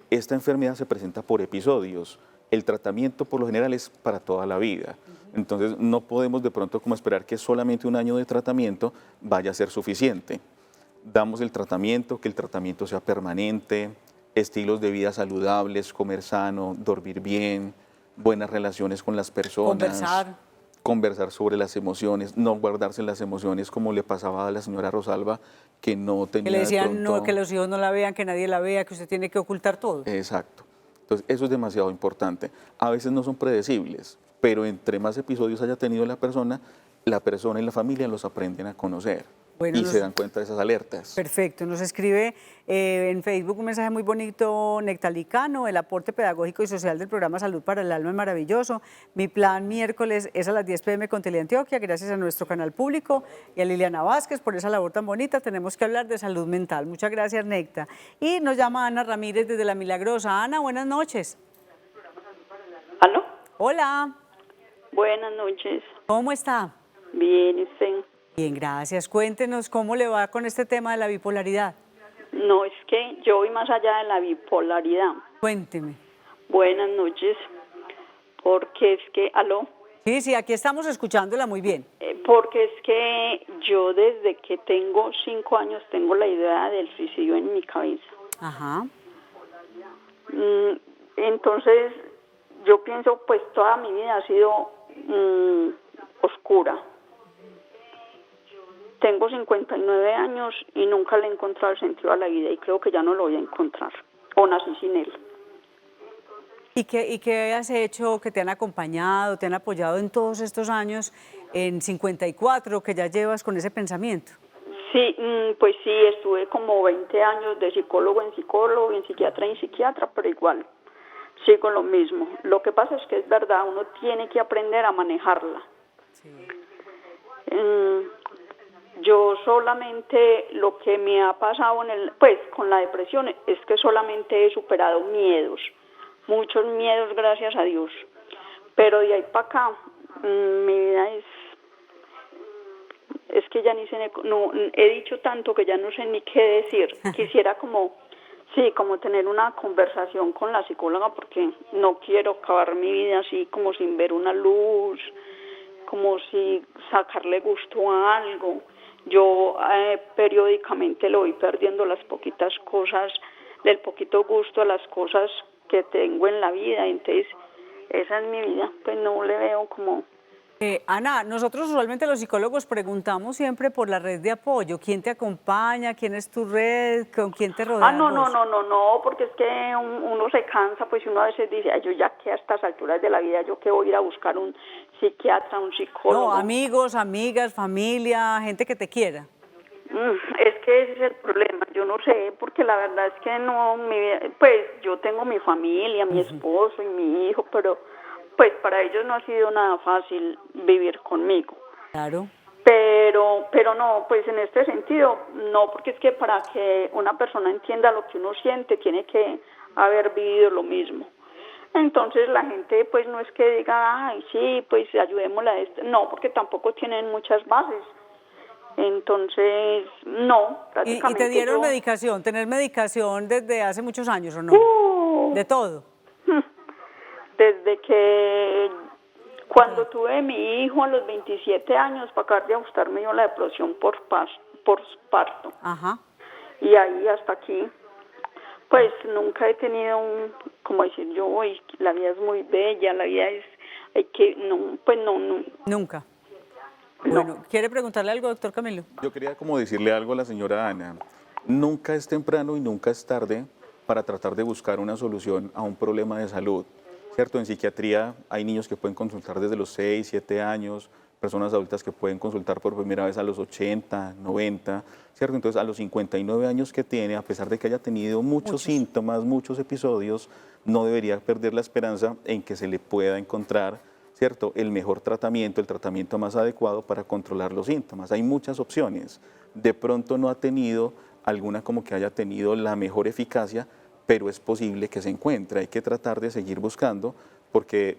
esta enfermedad se presenta por episodios. El tratamiento por lo general es para toda la vida. Entonces no podemos de pronto como esperar que solamente 1 año de tratamiento vaya a ser suficiente. Damos el tratamiento, que el tratamiento sea permanente, estilos de vida saludables, comer sano, dormir bien, buenas relaciones con las personas. Conversar sobre las emociones, no guardarse las emociones como le pasaba a la señora Rosalba, que no tenía. Que le decían no, que los hijos no la vean, que nadie la vea, que usted tiene que ocultar todo. Exacto. Entonces, eso es demasiado importante. A veces no son predecibles, pero entre más episodios haya tenido la persona y la familia los aprenden a conocer. Bueno, y se dan cuenta de esas alertas. Perfecto. Nos escribe en Facebook un mensaje muy bonito, Nectalicano: el aporte pedagógico y social del programa Salud para el Alma es maravilloso. Mi plan miércoles es a las 10 p.m. con Teleantioquia, gracias a nuestro canal público y a Liliana Vázquez por esa labor tan bonita. Tenemos que hablar de salud mental. Muchas gracias, Necta. Y nos llama Ana Ramírez desde La Milagrosa. Ana, buenas noches. ¿Aló? Hola. Buenas noches. ¿Cómo está? Bien, ¿y usted? Bien, gracias. Cuéntenos cómo le va con este tema de la bipolaridad. No, es que yo voy más allá de la bipolaridad. Cuénteme. Buenas noches. porque es que, ¿aló? Sí, sí, aquí estamos escuchándola muy bien. Porque es que yo desde que tengo 5 años tengo la idea del suicidio en mi cabeza. Ajá. Entonces, yo pienso, pues toda mi vida ha sido oscura. Tengo 59 años y nunca le he encontrado el sentido a la vida y creo que ya no lo voy a encontrar. O nací sin él. ¿Y qué has hecho, que te han acompañado, te han apoyado en todos estos años, en 54, que ya llevas con ese pensamiento? Sí, pues sí, estuve como 20 años de psicólogo, en psiquiatra y en psiquiatra, pero igual sigo lo mismo. Lo que pasa es que es verdad, uno tiene que aprender a manejarla. Sí. Yo solamente lo que me ha pasado pues con la depresión es que solamente he superado miedos, muchos miedos, gracias a Dios. Pero de ahí para acá, mi vida es que ya ni sé, no, he dicho tanto que ya no sé ni qué decir. Quisiera como tener una conversación con la psicóloga porque no quiero acabar mi vida así como sin ver una luz, como si sacarle gusto a algo. Yo periódicamente le voy perdiendo las poquitas cosas, el poquito gusto a las cosas que tengo en la vida, entonces esa es mi vida, pues no le veo como... Ana, nosotros usualmente los psicólogos preguntamos siempre por la red de apoyo, ¿quién te acompaña? ¿Quién es tu red? ¿Con quién te rodeas? No, porque es que uno se cansa, pues uno a veces dice, ay, yo ya que a estas alturas de la vida, yo que voy a ir a buscar un psiquiatra, un psicólogo. No, amigos, amigas, familia, gente que te quiera. Es que ese es el problema, yo no sé, porque la verdad es que no, pues yo tengo mi familia, mi esposo y mi hijo, pero pues para ellos no ha sido nada fácil vivir conmigo. Claro. Pero no, pues en este sentido, no, porque es que para que una persona entienda lo que uno siente, tiene que haber vivido lo mismo. Entonces la gente pues no es que diga, ay, sí, pues ayudémosla a este, no, porque tampoco tienen muchas bases. Entonces, no, prácticamente. ¿Y te dieron medicación? ¿Tener medicación desde hace muchos años o no? ¿De todo? Desde que cuando tuve mi hijo a los 27 años, para acabar de ajustar me dio la depresión por parto. Ajá. Y ahí hasta aquí, pues nunca he tenido como decir yo, uy, la vida es muy bella, la vida es, hay que, no, pues no. Nunca. No. Bueno, ¿quiere preguntarle algo, doctor Camilo? Yo quería como decirle algo a la señora Ana. Nunca es temprano y nunca es tarde para tratar de buscar una solución a un problema de salud. ¿Cierto? En psiquiatría hay niños que pueden consultar desde los 6, 7 años, personas adultas que pueden consultar por primera vez a los 80, 90, ¿cierto? Entonces a los 59 años que tiene, a pesar de que haya tenido muchos síntomas, muchos episodios, no debería perder la esperanza en que se le pueda encontrar, ¿cierto?, el mejor tratamiento, el tratamiento más adecuado para controlar los síntomas. Hay muchas opciones. De pronto no ha tenido alguna como que haya tenido la mejor eficacia, pero es posible que se encuentre. Hay que tratar de seguir buscando porque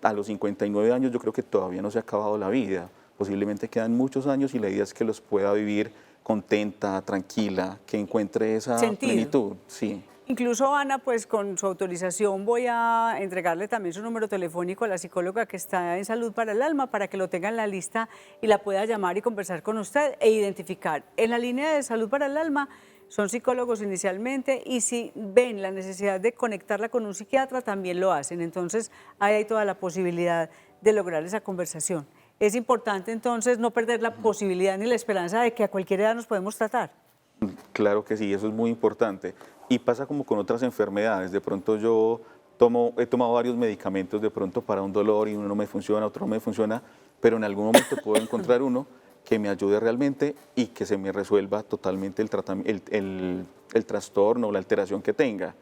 a los 59 años yo creo que todavía no se ha acabado la vida. Posiblemente quedan muchos años y la idea es que los pueda vivir contenta, tranquila, que encuentre esa plenitud. Sí. Incluso, Ana, pues con su autorización voy a entregarle también su número telefónico a la psicóloga que está en Salud para el Alma para que lo tenga en la lista y la pueda llamar y conversar con usted e identificar. En la línea de Salud para el Alma son psicólogos inicialmente y si ven la necesidad de conectarla con un psiquiatra también lo hacen. Entonces, ahí hay toda la posibilidad de lograr esa conversación. Es importante entonces no perder la posibilidad ni la esperanza de que a cualquier edad nos podemos tratar. Claro que sí, eso es muy importante. Y pasa como con otras enfermedades. De pronto yo he tomado varios medicamentos de pronto para un dolor y uno no me funciona, otro no me funciona, pero en algún momento puedo encontrar uno que me ayude realmente y que se me resuelva totalmente el trastorno o la alteración que tenga.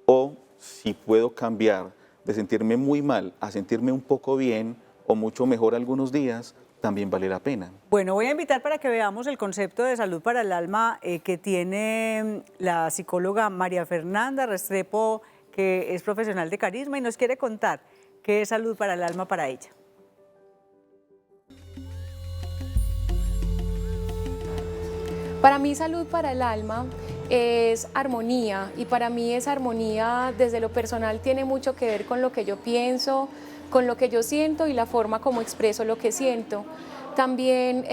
O si puedo cambiar de sentirme muy mal a sentirme un poco bien o mucho mejor algunos días, también vale la pena. Bueno, voy a invitar para que veamos el concepto de salud para el alma que tiene la psicóloga María Fernanda Restrepo, que es profesional de carisma y nos quiere contar qué es salud para el alma para ella. Para mí, salud para el alma es armonía, y para mí esa armonía desde lo personal tiene mucho que ver con lo que yo pienso, con lo que yo siento y la forma como expreso lo que siento. También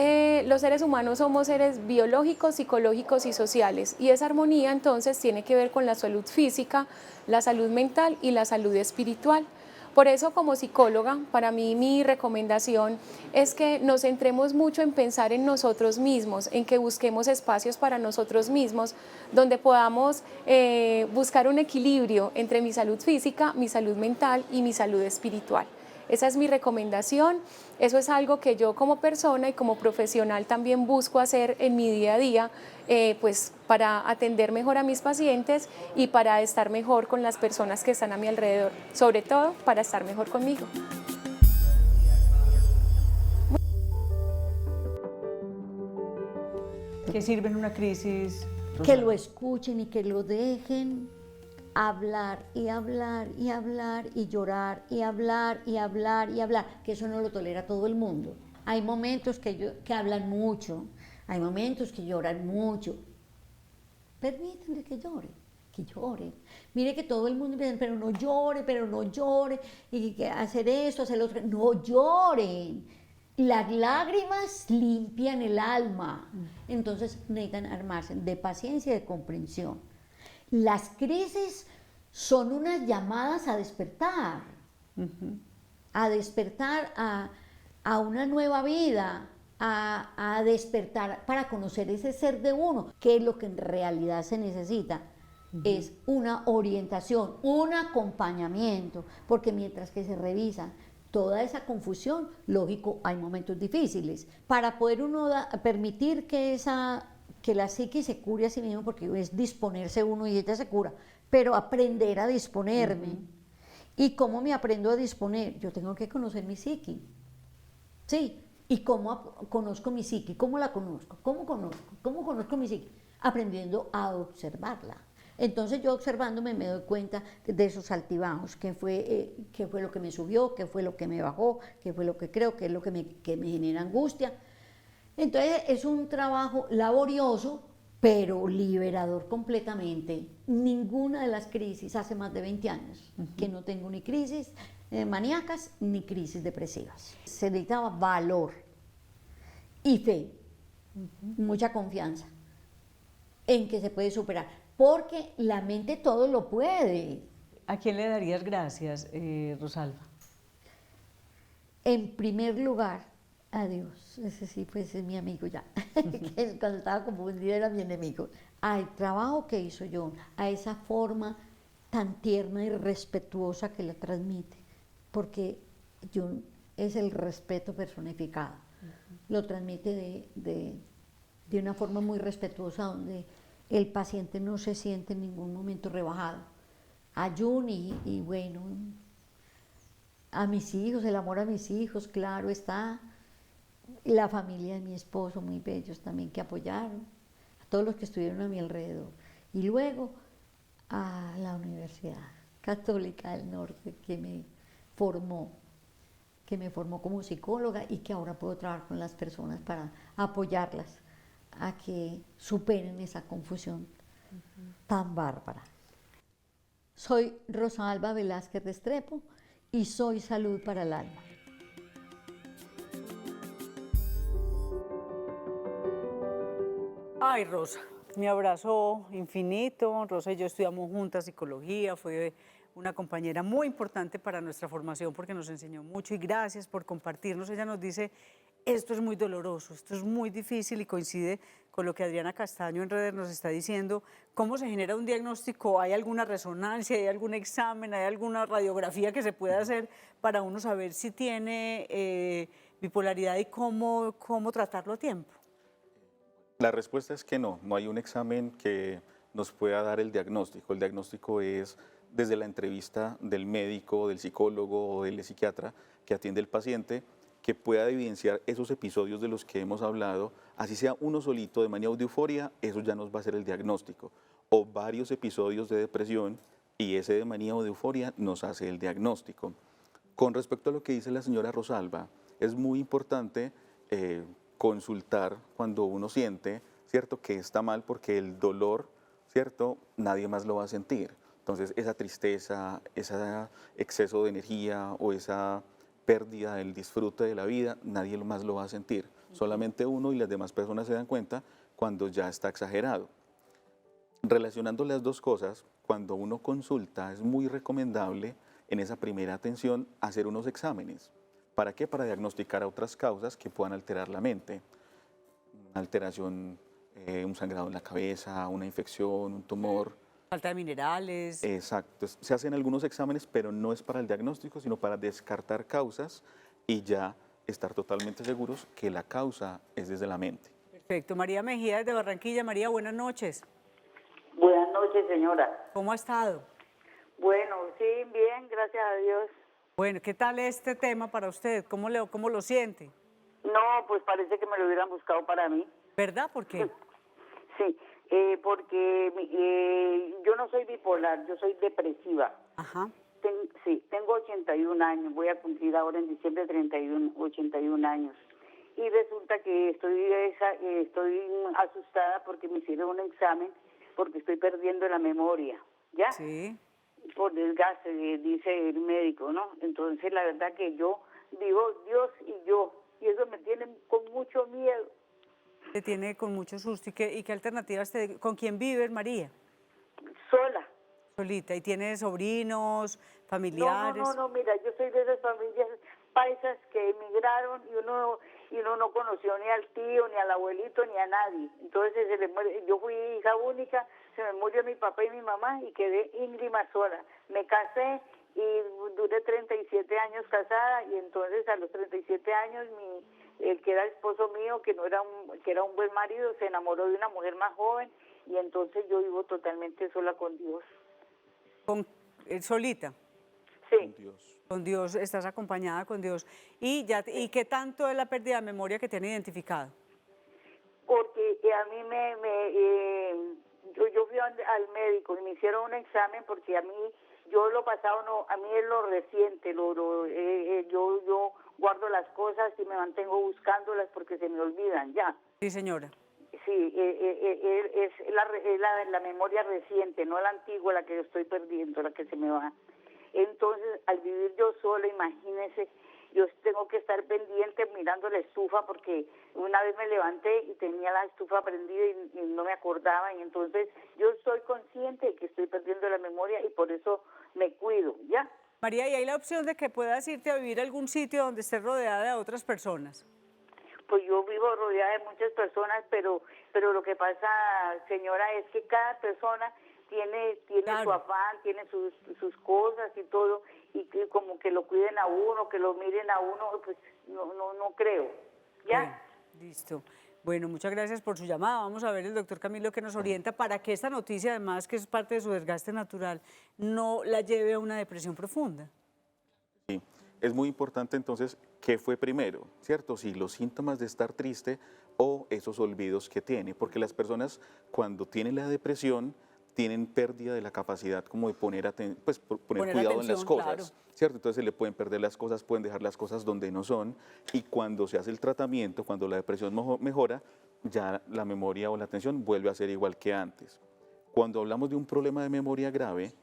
los seres humanos somos seres biológicos, psicológicos y sociales, y esa armonía entonces tiene que ver con la salud física, la salud mental y la salud espiritual. Por eso, como psicóloga, para mí mi recomendación es que nos centremos mucho en pensar en nosotros mismos, en que busquemos espacios para nosotros mismos, donde podamos buscar un equilibrio entre mi salud física, mi salud mental y mi salud espiritual. Esa es mi recomendación, eso es algo que yo como persona y como profesional también busco hacer en mi día a día, pues para atender mejor a mis pacientes y para estar mejor con las personas que están a mi alrededor, sobre todo para estar mejor conmigo. ¿Qué sirve en una crisis? Que lo escuchen y que lo dejen hablar y hablar y hablar y llorar y hablar y hablar y hablar, que eso no lo tolera todo el mundo. Hay momentos que hablan mucho, hay momentos que lloran mucho. Permítanle que lloren, que lloren. Mire que todo el mundo piensa, pero no llore, y que hacer esto, hacer lo otro. No lloren. Las lágrimas limpian el alma. Entonces necesitan armarse de paciencia y de comprensión. Las crisis son unas llamadas a despertar, a despertar a una nueva vida, a despertar para conocer ese ser de uno, que es lo que en realidad se necesita. Es una orientación, un acompañamiento, porque mientras que se revisa toda esa confusión, lógico, hay momentos difíciles. Para poder uno permitir que la psique se cure a sí mismo, porque es disponerse uno y ella se cura, pero aprender a disponerme. ¿Y cómo me aprendo a disponer? Yo tengo que conocer mi psique. Sí, ¿y cómo conozco mi psique? ¿Cómo la conozco? ¿Cómo conozco mi psique? Aprendiendo a observarla. Entonces yo observándome me doy cuenta de esos altibajos, qué fue lo que me subió, qué fue lo que me bajó, qué fue lo que creo, qué es lo que me genera angustia. Entonces es un trabajo laborioso, pero liberador completamente. Ninguna de las crisis, hace más de 20 años, que no tengo ni crisis maníacas ni crisis depresivas. Se necesitaba valor y fe, mucha confianza en que se puede superar, porque la mente todo lo puede. ¿A quién le darías gracias, Rosalba? En primer lugar, a Dios. Ese sí, pues es mi amigo ya. Que cuando estaba confundida era mi enemigo. Al trabajo que hizo John, a esa forma tan tierna y respetuosa que le transmite, porque John es el respeto personificado. Lo transmite de una forma muy respetuosa, donde el paciente no se siente en ningún momento rebajado. A Jun y bueno, a mis hijos, el amor a mis hijos, claro está, la familia de mi esposo, muy bellos también, que apoyaron, a todos los que estuvieron a mi alrededor. Y luego a la Universidad Católica del Norte, que me formó como psicóloga y que ahora puedo trabajar con las personas para apoyarlas a que superen esa confusión tan bárbara. Soy Rosalba Velázquez Restrepo y soy Salud para el Alma. Ay, Rosa, mi abrazo infinito. Rosa y yo estudiamos juntas psicología, fue una compañera muy importante para nuestra formación porque nos enseñó mucho y gracias por compartirnos. Ella nos dice, esto es muy doloroso, esto es muy difícil y coincide con lo que Adriana Castaño en redes nos está diciendo. ¿Cómo se genera un diagnóstico? ¿Hay alguna resonancia? ¿Hay algún examen? ¿Hay alguna radiografía que se pueda hacer para uno saber si tiene bipolaridad y cómo tratarlo a tiempo? La respuesta es que no hay un examen que nos pueda dar el diagnóstico. El diagnóstico es desde la entrevista del médico, del psicólogo o del psiquiatra que atiende al paciente, que pueda evidenciar esos episodios de los que hemos hablado, así sea uno solito de manía o de euforia, eso ya nos va a ser el diagnóstico. O varios episodios de depresión y ese de manía o de euforia nos hace el diagnóstico. Con respecto a lo que dice la señora Rosalba, es muy importante consultar cuando uno siente, ¿cierto?, que está mal, porque el dolor, ¿cierto? Nadie más lo va a sentir. Entonces, esa tristeza, ese exceso de energía o esa pérdida del disfrute de la vida, nadie más lo va a sentir. Solamente uno y las demás personas se dan cuenta cuando ya está exagerado. Relacionando las dos cosas, cuando uno consulta es muy recomendable en esa primera atención hacer unos exámenes. ¿Para qué? Para diagnosticar otras causas que puedan alterar la mente. Una alteración, un sangrado en la cabeza, una infección, un tumor. Falta de minerales. Exacto. Se hacen algunos exámenes, pero no es para el diagnóstico, sino para descartar causas y ya estar totalmente seguros que la causa es desde la mente. Perfecto. María Mejía desde Barranquilla. María, buenas noches. Buenas noches, señora. ¿Cómo ha estado? Bueno, sí, bien, gracias a Dios. Bueno, ¿qué tal este tema para usted? ¿Cómo lo siente? No, pues parece que me lo hubieran buscado para mí. ¿Verdad? ¿Por qué? Sí, porque yo no soy bipolar, yo soy depresiva. Ajá. Sí, tengo 81 años, voy a cumplir ahora en diciembre 81 años. Y resulta que estoy asustada porque me hicieron un examen, porque estoy perdiendo la memoria, ¿ya? Sí. Por desgaste, dice el médico, ¿no? Entonces, la verdad que yo digo Dios y yo, y eso me tiene con mucho miedo. Te tiene con mucho susto. ¿Y qué alternativas con quién vives, María? Sola. Solita. ¿Y tienes sobrinos, familiares? No, mira, yo soy de esas familias paisas que emigraron y uno no conoció ni al tío, ni al abuelito, ni a nadie. Entonces yo fui hija única, se me murió mi papá y mi mamá y quedé íngrima sola. Me casé y duré 37 años casada y entonces a los 37 años el que era esposo mío, que era un buen marido, se enamoró de una mujer más joven y entonces yo vivo totalmente sola con Dios. ¿Solita? Sí. Con Dios. Con Dios, estás acompañada con Dios. ¿Y qué tanto es la pérdida de memoria que te han identificado? Porque a mí yo fui al médico y me hicieron un examen porque a mí, yo lo pasado no, a mí es lo reciente, yo guardo las cosas y me mantengo buscándolas porque se me olvidan ya. Sí, señora. Sí, es la memoria reciente, no la antigua, la que yo estoy perdiendo, la que se me va. Entonces, al vivir yo sola, imagínese, yo tengo que estar pendiente mirando la estufa porque una vez me levanté y tenía la estufa prendida y no me acordaba, y entonces yo soy consciente de que estoy perdiendo la memoria y por eso me cuido, ¿ya? María, ¿y hay la opción de que puedas irte a vivir a algún sitio donde estés rodeada de otras personas? Pues yo vivo rodeada de muchas personas, pero lo que pasa, señora, es que cada persona tiene claro, su afán, tiene sus cosas y todo, y que como que lo cuiden a uno, que lo miren a uno, pues no creo. ¿Ya? Bueno, listo. Bueno, muchas gracias por su llamada. Vamos a ver el doctor Camilo que nos orienta para que esta noticia, además que es parte de su desgaste natural, no la lleve a una depresión profunda. Sí, es muy importante entonces qué fue primero, ¿cierto? Si los síntomas de estar triste o esos olvidos que tiene, porque las personas cuando tienen la depresión tienen pérdida de la capacidad como de poner cuidado en las cosas, claro, ¿cierto? Entonces se le pueden perder las cosas, pueden dejar las cosas donde no son, y cuando se hace el tratamiento, cuando la depresión mejora, ya la memoria o la atención vuelve a ser igual que antes. Cuando hablamos de un problema de memoria grave,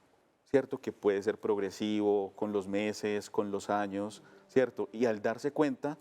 ¿cierto? Que puede ser progresivo, con los meses, con los años, ¿cierto? Y al darse cuenta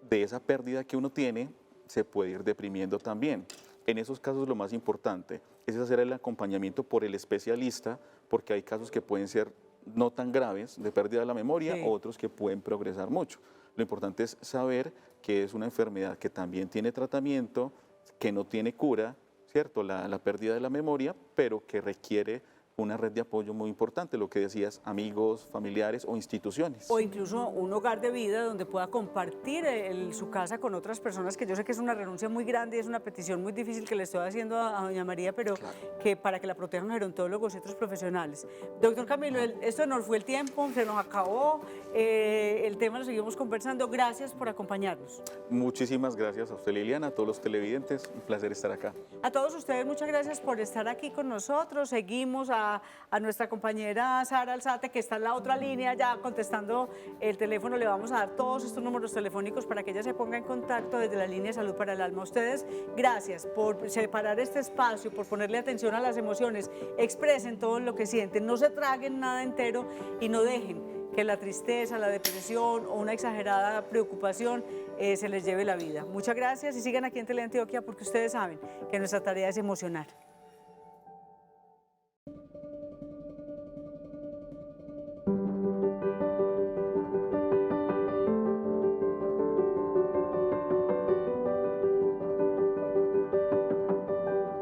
de esa pérdida que uno tiene, se puede ir deprimiendo también. En esos casos lo más importante es hacer el acompañamiento por el especialista, porque hay casos que pueden ser no tan graves de pérdida de la memoria, sí, otros que pueden progresar mucho. Lo importante es saber que es una enfermedad que también tiene tratamiento, que no tiene cura, ¿cierto? La pérdida de la memoria, pero que requiere una red de apoyo muy importante, lo que decías, amigos, familiares o instituciones. O incluso un hogar de vida donde pueda compartir su casa con otras personas, que yo sé que es una renuncia muy grande y es una petición muy difícil que le estoy haciendo a doña María, pero claro, que para que la protejan gerontólogos y otros profesionales. Doctor Camilo, esto nos fue el tiempo, se nos acabó, el tema lo seguimos conversando. Gracias por acompañarnos. Muchísimas gracias a usted, Liliana, a todos los televidentes, un placer estar acá. A todos ustedes, muchas gracias por estar aquí con nosotros. Seguimos a a nuestra compañera Sara Alzate, que está en la otra línea ya contestando el teléfono. Le vamos a dar todos estos números telefónicos para que ella se ponga en contacto desde la línea de Salud para el Alma. Ustedes, gracias por separar este espacio, por ponerle atención a las emociones. Expresen todo lo que sienten, no se traguen nada entero y no dejen que la tristeza, la depresión o una exagerada preocupación se les lleve la vida. Muchas gracias y sigan aquí en Teleantioquia porque ustedes saben que nuestra tarea es emocionar.